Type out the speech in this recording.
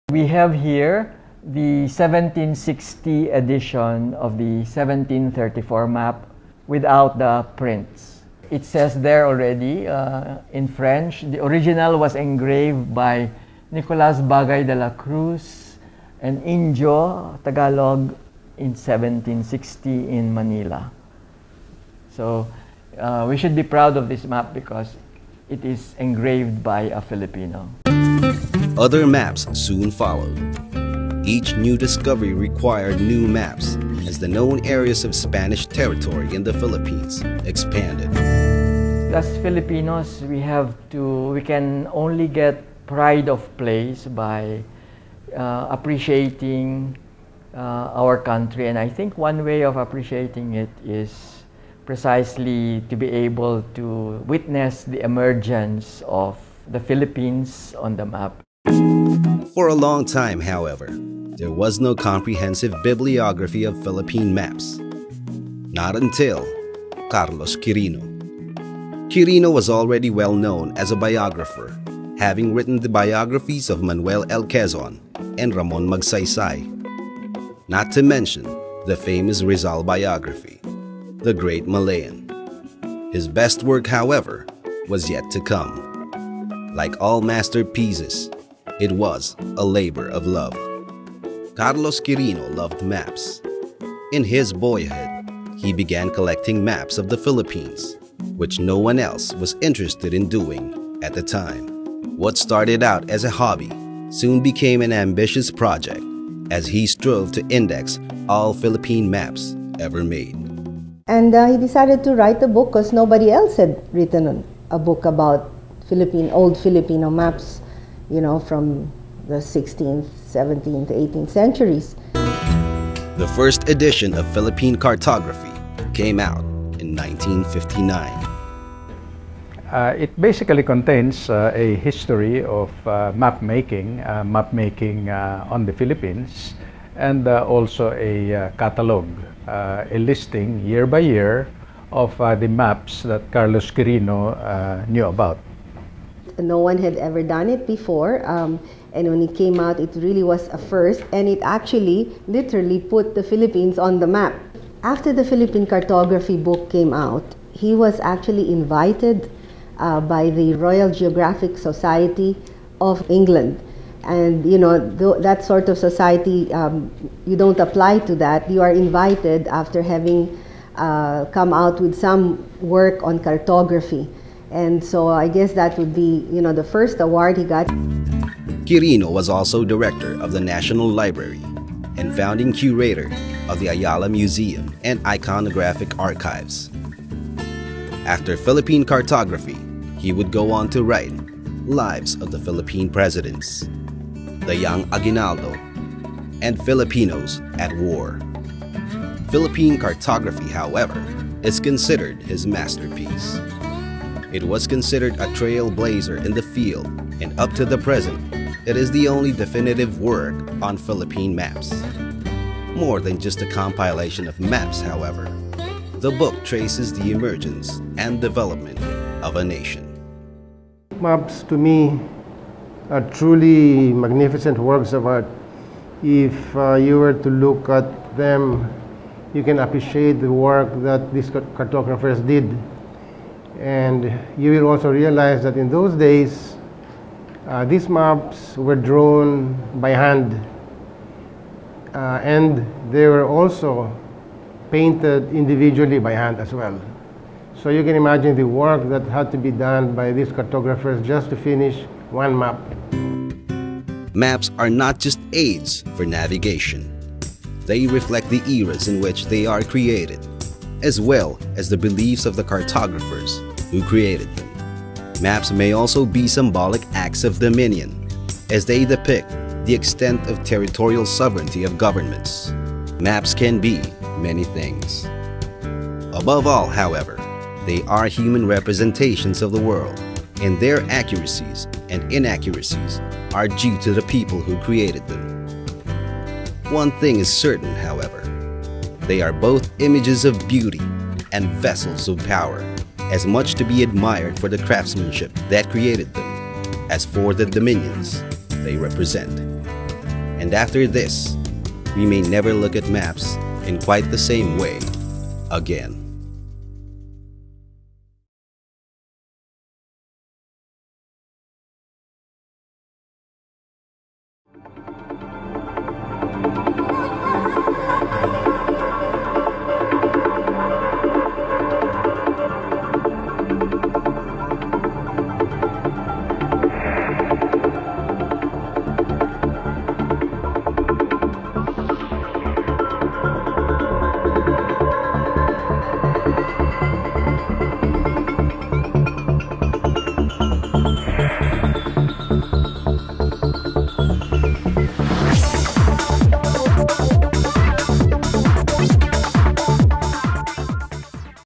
We have here the 1760 edition of the 1734 map without the prints. It says there already in French. The original was engraved by Nicolas Bagay de la Cruz and Injo Tagalog in 1760 in Manila. So we should be proud of this map because it is engraved by a Filipino. Other maps soon followed. Each new discovery required new maps as the known areas of Spanish territory in the Philippines expanded. As Filipinos, we can only get pride of place by appreciating our country, and I think one way of appreciating it is precisely to be able to witness the emergence of the Philippines on the map. For a long time, however, there was no comprehensive bibliography of Philippine maps. Not until Carlos Quirino. Quirino was already well known as a biographer, having written the biographies of Manuel L. Quezon and Ramon Magsaysay. Not to mention the famous Rizal biography, The Great Malayan. His best work, however, was yet to come. Like all masterpieces, it was a labor of love. Carlos Quirino loved maps. In his boyhood, he began collecting maps of the Philippines, which no one else was interested in doing at the time. What started out as a hobby soon became an ambitious project as he strove to index all Philippine maps ever made. And he decided to write a book because nobody else had written a book about old Filipino maps, you know, from the 16th, 17th, 18th centuries. The first edition of Philippine Cartography came out in 1959. It basically contains a history of map making on the Philippines, and also a catalog, a listing year by year of the maps that Carlos Quirino knew about. No one had ever done it before, and when it came out, it really was a first, and it actually literally put the Philippines on the map. After the Philippine Cartography book came out, he was actually invited by the Royal Geographic Society of England. And you know, that sort of society, you don't apply to that. You are invited after having come out with some work on cartography. And so I guess that would be, you know, the first award he got. Quirino was also director of the National Library and founding curator of the Ayala Museum and Iconographic Archives. After Philippine Cartography, he would go on to write Lives of the Philippine Presidents, The Young Aguinaldo, and Filipinos at War. Philippine Cartography, however, is considered his masterpiece. It was considered a trailblazer in the field, and up to the present, it is the only definitive work on Philippine maps. More than just a compilation of maps, however, the book traces the emergence and development of a nation. Maps, to me, are truly magnificent works of art. If you were to look at them, you can appreciate the work that these cartographers did. And you will also realize that in those days, these maps were drawn by hand, and they were also painted individually by hand as well. So you can imagine the work that had to be done by these cartographers just to finish one map. Maps are not just aids for navigation. They reflect the eras in which they are created, as well as the beliefs of the cartographers who created them. Maps may also be symbolic acts of dominion, as they depict the extent of territorial sovereignty of governments. Maps can be many things. Above all, however, they are human representations of the world, and their accuracies and inaccuracies are due to the people who created them. One thing is certain, however, they are both images of beauty and vessels of power, as much to be admired for the craftsmanship that created them as for the dominions they represent. And after this, we may never look at maps in quite the same way again.